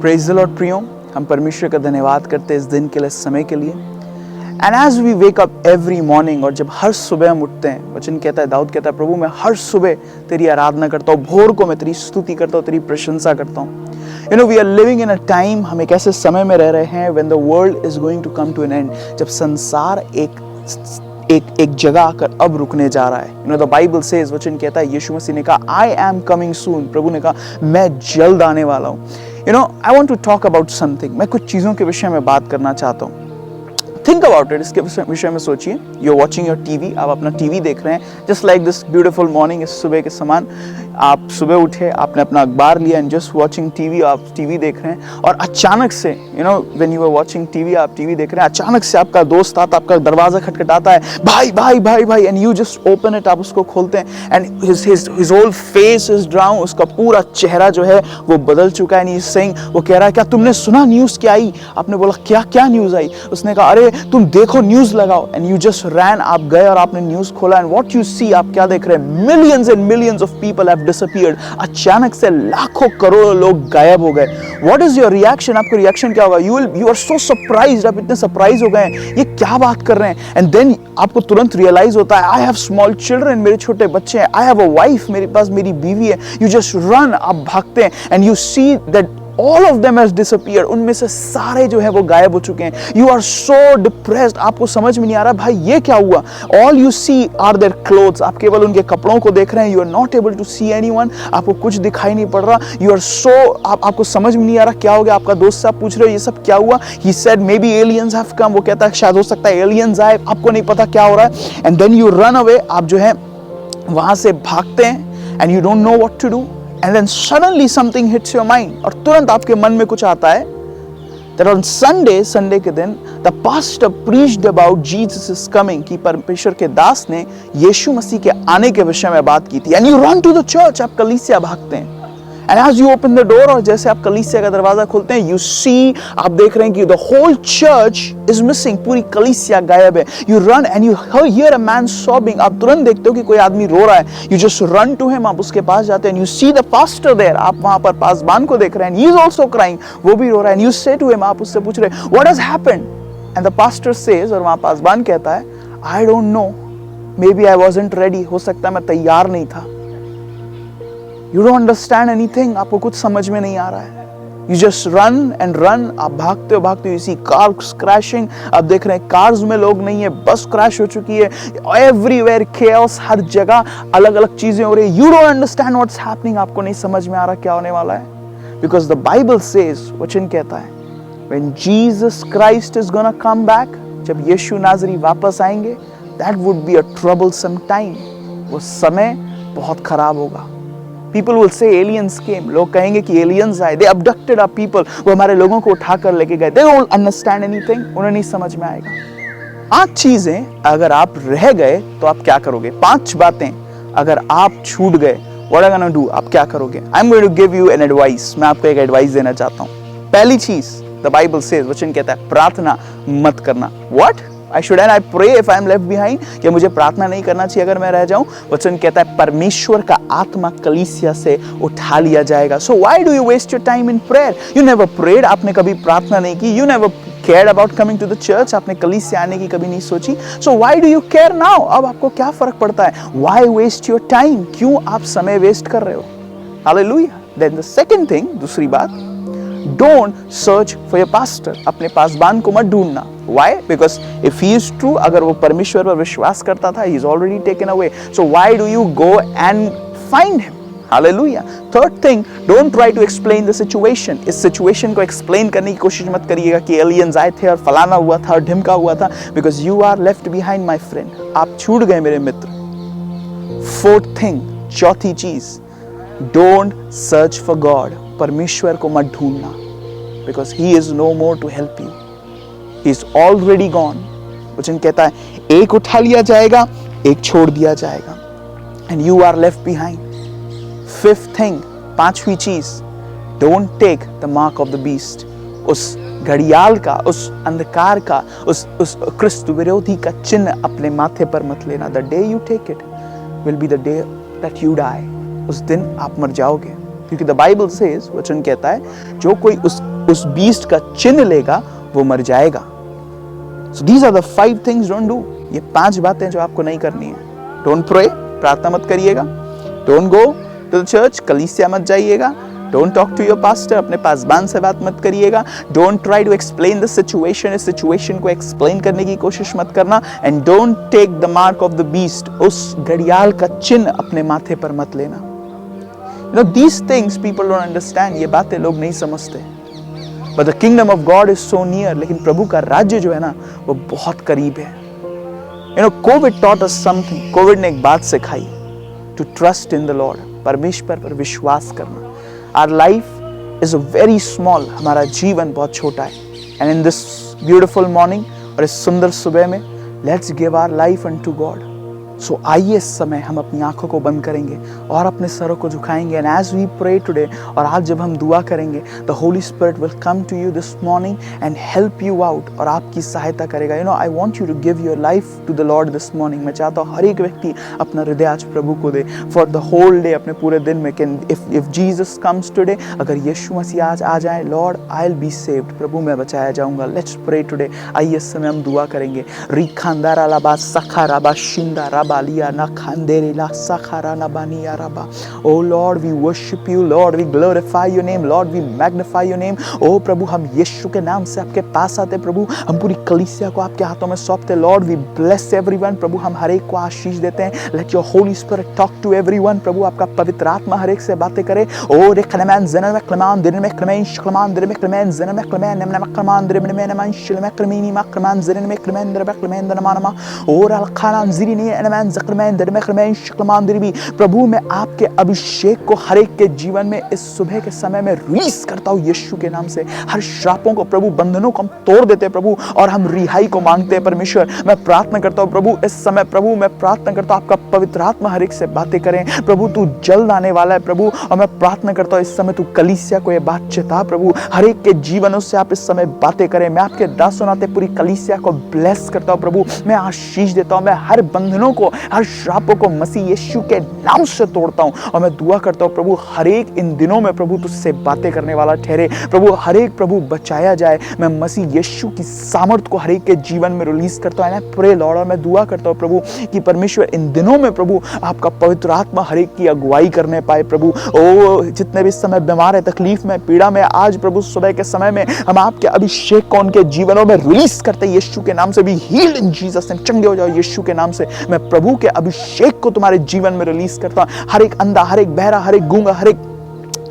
Praise the Lord प्रियो, हम परमेश्वर का धन्यवाद करते हैं इस दिन के लिए, समय के लिए। And as we wake up every morning, और जब हर सुबह हम उठते हैं, वचन कहता है, दाऊद कहता है, प्रभु मैं हर सुबह तेरी आराधना करता हूँ, भोर को मैं तेरी स्तुति करता हूँ, तेरी प्रशंसा करता हूँ। You know we are living in a time, हम एक ऐसे समय में रह रहे हैं when the world is going to come to an end, जब संसार एक जगह आकर अब रुकने जा रहा है। You know the Bible says, वचन कहता है, यीशु मसीह ने कहा आई एम कमिंग सून, प्रभु ने कहा मैं जल्द आने वाला हूँ। You know I want to talk about something, मैं कुछ चीज़ों के विषय में बात करना चाहता हूँ। थिंक अबाउट इट, इसके विषय में सोचिए। You are watching your TV, आप अपना टीवी देख रहे हैं, just like this beautiful morning, इस सुबह के समान आप सुबह उठे, आपने अपना अखबार लिया एंड जस्ट वॉचिंग टीवी, आप टीवी देख रहे हैं, और अचानक से you know when you are watching TV, आप टीवी देख रहे हैं, अचानक से आपका दोस्त आता, आपका दरवाजा खटखटाता है, भाई भाई भाई भाई, and you just open it, आप उसको खोलते हैं and his whole face is drown, उसका पूरा चेहरा जो है वो बदल चुका है। एंड ही इज सेइंग, वो कह रहा है, क्या तुमने सुना न्यूज़ क्या आई? आपने बोला क्या क्या न्यूज़ आई? उसने कहा अरे तुम देखो, न्यूज़ लगाओ। एंड यू जस्ट रैन, आप गए और आपने न्यूज़ खोला, एंड व्हाट यू सी, आप क्या देख रहे हैं? Millions and millions of people have disappeared. अचानक से लाखों करोड़ों लोग गायब हो गए। What is your reaction? आपका रिएक्शन क्या होगा? यू आर सो सरप्राइज्ड, आप इतने सरप्राइज हो गए, ये क्या बात कर रहे हैं? एंड देन आपको तुरंत रियलाइज होता है, आई हैव स्मॉल चिल्ड्रन, मेरे छोटे बच्चे हैं, आई हैव अ वाइफ, मेरे पास मेरी बीवी है। यू जस्ट रन, आप भागते हैं, and you see that all of them has disappeared, उनमें से सारे जो है वो गायब हो चुके हैं। You are so depressed, आपको समझ में नहीं आ रहा भाई ये क्या हुआ। All you see are their clothes, आप केवल उनके कपड़ों को देख रहे हैं। You are not able to see anyone, आपको कुछ दिखाई नहीं पड़ रहा। You are so, आपको समझ में नहीं आ रहा क्या हो गया। आपका दोस्त से आप पूछ रहे हो ये सब क्या हुआ? He said maybe aliens have come, वो कहता है शायद हो सकता है aliens आए, आपको नहीं पता क्या हो रहा है। And then you run away, आप जो है वहां से भागते हैं, and you don't know what to do. And then suddenly something hits your mind, और तुरंत आपके मन में कुछ आता है that on Sunday के दिन the pastor preached about Jesus is coming, कि परमेश्वर के दास ने यीशु मसीह के आने के विषय में बात की थी। And you run to the church, आप कलीसिया भागते हैं। And as you open the door, और जैसे आप कलीसिया का दरवाजा खोलते हैं, you see, आप देख रहे हैं कि the whole church is missing, पूरी कलीसिया गायब है। You run and you hear a man sobbing, आप तुरंत देखते हो कि कोई आदमी रो रहा है। You just run to him, आप उसके पास जाते हैं, and you see the pastor there, आप वहां पर पासबान को देख रहे हैं, he is also crying, वो भी रो रहा है। And you say to him, आप उससे पूछ रहे हैं, what has happened? And the pastor says, और वहां पासबान कहता है, I don't know, maybe I wasn't ready, हो सकता है मैं तैयार नहीं था। You don't understand anything, आपको कुछ समझ में नहीं आ रहा है। You just run and run, आप भागते हो, you see cars crashing, आप देख रहे हैं कार्स में लोग नहीं है, बस क्रैश हो चुकी है, everywhere chaos, हर जगह अलग अलग चीजें हो रही है। You don't understand what's happening, आपको नहीं समझ में आ रहा क्या होने वाला है। Because the Bible says, वचन कहता है, when Jesus Christ is gonna come back, जब यीशु नाज़री वापस आएंगे, that would be a troublesome time, वो समय बहुत खराब होगा। People will say aliens came, लोग कहेंगे कि aliens आए, they abducted our people, वो हमारे लोगों को उठा कर लेके गए। They don't understand anything, उन्हें नहीं समझ में आएगा। 5 चीजें अगर आप रह गए तो आप क्या करोगे? 5 बातें अगर आप छूट गए, what are you gonna do? आप क्या करोगे? I'm going to give you an advice, मैं आपको एक एडवाइस देना चाहता हूँ। पहली चीज, the Bible says, वचन कहता है, प्रार्थना मत करना। What? I should and I pray if I am left behind, कि मुझे प्रार्थना नहीं करना चाहिए अगर मैं रह जाऊं। वचन कहता है परमेश्वर का आत्मा कलीसिया से उठा लिया जाएगा। So why do you waste your time in prayer? You never prayed, आपने कभी प्रार्थना नहीं की। You never cared about coming to the church, आपने कलीसिया आने की कभी नहीं सोची। So why do you care now? अब आपको क्या फर्क पड़ता है? Why waste your time? क्यों आप समय वेस्ट कर रहे हो? Hallelujah. Then the second thing, दूसरी बात, don't search for your pastor, अपने पासबान को मत ढूंढना। Why? Because if he is true, अगर वो परमेश्वर पर विश्वास करता था, he is already taken away. So why do you go and find him? Hallelujah. Third thing, don't try to explain the situation. इस situation को explain करने की कोशिश मत करिएगा कि aliens आए थे और फलाना हुआ था और ढिमका हुआ था, because you are left behind, my friend. आप छूट गए मेरे मित्र। Fourth thing, चौथी चीज, don't search for God. परमेश्वर को मत ढूंढना, because he is no more to help you. He is already gone. वचन कहता है एक उठा लिया जाएगा, एक छोड़ दिया जाएगा, and you are left behind. Fifth thing, 5वीं चीज, don't take the mark of the beast. उस घड़ियाल का, उस अंधकार का, उस क्रिस्त विरोधी का चिन्ह अपने माथे पर मत लेना। The day you take it will be the day that you die. उस दिन आप मर जाओगे, क्योंकि द बाइबल सेज, वचन कहता है, जो कोई उस उस बीस्ट का चिन्ह लेगा वो मर जाएगा। So these are the 5 things don't do. ये 5 बातें जो आपको नहीं करनी है। Don't pray, प्रार्थना मत करिएगा। Don't go to the church, कलीसिया मत जाइएगा। Don't talk to your pastor, अपने पासबान से बात मत करिएगा। Don't try to explain the situation, इस situation को explain करने की कोशिश मत करना। And don't take the mark of the beast, उस घड़ियाल का चिन्ह अपने माथे पर मत लेना। You know, these things people don't understand, ये बातें लोग नहीं समझते। But the kingdom of God is so near, लेकिन प्रभु का राज्य जो है ना वो बहुत करीब है। You know, COVID taught us something. COVID ने एक बात सिखाई, to trust in the Lord, परमेश्वर पर विश्वास करना। Our life is a very small, हमारा जीवन बहुत छोटा है। And in this beautiful morning, और इस सुंदर सुबह में, let's give our life unto God. So आइए इस समय हम अपनी आंखों को बंद करेंगे और अपने सरों को झुकाएंगे। And as we pray today, और आज जब हम दुआ करेंगे, the Holy Spirit will come to you this morning and help you out, और आपकी सहायता करेगा। You know, I want you to give your life to the Lord this morning. मैं चाहता हूँ हर एक व्यक्ति अपना हृदय आज प्रभु को दे for the whole day, अपने पूरे दिन में। If Jesus comes today, अगर यीशु मसीह आज आ जाए, Lord, I'll be saved, प्रभु मैं बचाया जाऊंगा। Let's pray today. आइए इस समय हम दुआ करेंगे। रिखांदारा लाबा सखाराबा शिंदारा बालिया ना खांदेरे ला सखारा ना बानिया रबा। Oh Lord, we worship you, Lord, we glorify your name, Lord, we magnify your name. Oh प्रभु, हम यीशु के नाम से आपके पास आते प्रभु, हम पूरी कलीसिया को आपके हाथों में सौंपते। Lord, we bless everyone, प्रभु हम हर एक को आशीष देते हैं। Let your Holy Spirit talk to everyone, प्रभु आपका पवित्र आत्मा हर एक से बातें करे। Oh रेखलमैन ज़नर में क्लमान दिन में क्लमैन शक्लमान दिन में क्लमैन ज़नर में क्लमैन नमन में क्लमान दिन में नमन शिल में क्लमीनी में क्लमान ज़नर में क्लमैन दिन में क्लमैन दनमानमा। और अलखाना ज़िरी नहीं नमन ज़क्लमैन दिन में क्लमैन शक्लमान दिन भी। प्रभु मैं आपके अभिषेक को हर एक के जीवन में इस सुबह के समय में रिलीज करता हूँ यीशु के नाम से। हर श्रापों को प्रभु, बंधनों को हम तोड़ देते हैं प्रभु, और हम रिहाई को मांगते हैं परमेश्वर। मैं प्रार्थना करता हूँ प्रभु इस समय, प्रभु मैं प्रार्थना करता हूँ आपका पवित्र आत्मा हर एक से बातें करें प्रभु। तू जल्द आने वाला है प्रभु, और मैं प्रार्थना करता हूँ इस समय तू कलीसिया को ये बात चेता प्रभु, हर एक के जीवनों से आप इस समय बातें करें। मैं आपके दासों नाते पूरी कलीसिया को ब्लेस करता हूँ प्रभु, मैं आशीष देता हूँ। मैं हर बंधनों को, हर श्रापों को मसीह यीशु के नाम से तोड़ता हूँ, और मैं दुआ करता हूँ प्रभु हर एक इन दिनों में प्रभु तुझसे बातें करने वाला ठहरे प्रभु, हर एक प्रभु बचाया जाए। मैं मसीह यीशु की सामर्थ को हर एक के जीवन में रिलीज करता हूँ। प्रे लॉर्ड, और मैं दुआ करता हूँ प्रभु कि परमेश्वर इन दिनों में प्रभु आपका पवित्र आत्मा हर एक की अगुवाई करने पाए प्रभु। ओ जितने भी समय बीमार है, तकलीफ में, पीड़ा में, आज प्रभु सुबह के समय में हम आपके अभिषेक को उनके जीवनों में रिलीज करते हैं यीशु के नाम से। भी हील्ड इन जीसस नेम, चंगे हो जाओ यीशु के नाम से। मैं प्रभु के अभिषेक को तुम्हारे जीवन में रिलीज करता हूं। हर एक अंधा, हर एक बहरा, हर एक गूंगा, हर एक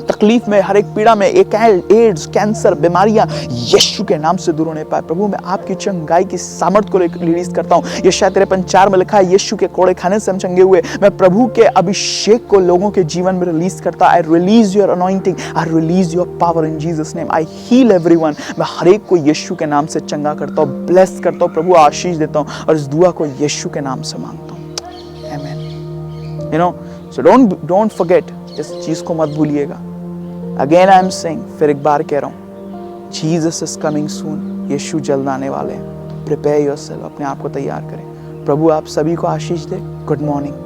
तकलीफ में, हर एक पीड़ा में, एड्स, कैंसर, बीमारियां यीशु के नाम से दूर होने पाए प्रभु। मैं आपकी चंगाई की सामर्थ को रिलीज करता हूं। यशायाह 53:4 में लिखा है यीशु के कोड़े खाने से हम चंगे हुए। मैं प्रभु के अभिषेक को लोगों के जीवन में रिलीज करता। I release your anointing, I release your power in Jesus name. I heal everyone. मैं हर एक को यीशु के नाम से चंगा करता हूं, ब्लेस करता हूं प्रभु, आशीष देता हूं, और इस दुआ को यीशु के नाम से मांगता हूं। आमीन। You know, so don't forget, इस चीज को मत भूलिएगा। Again I am saying, फिर एक बार कह रहा हूँ, Jesus is coming soon, यीशु जल्द आने वाले हैं। Prepare yourself, अपने आप को तैयार करें। प्रभु आप सभी को आशीष दे। Good morning.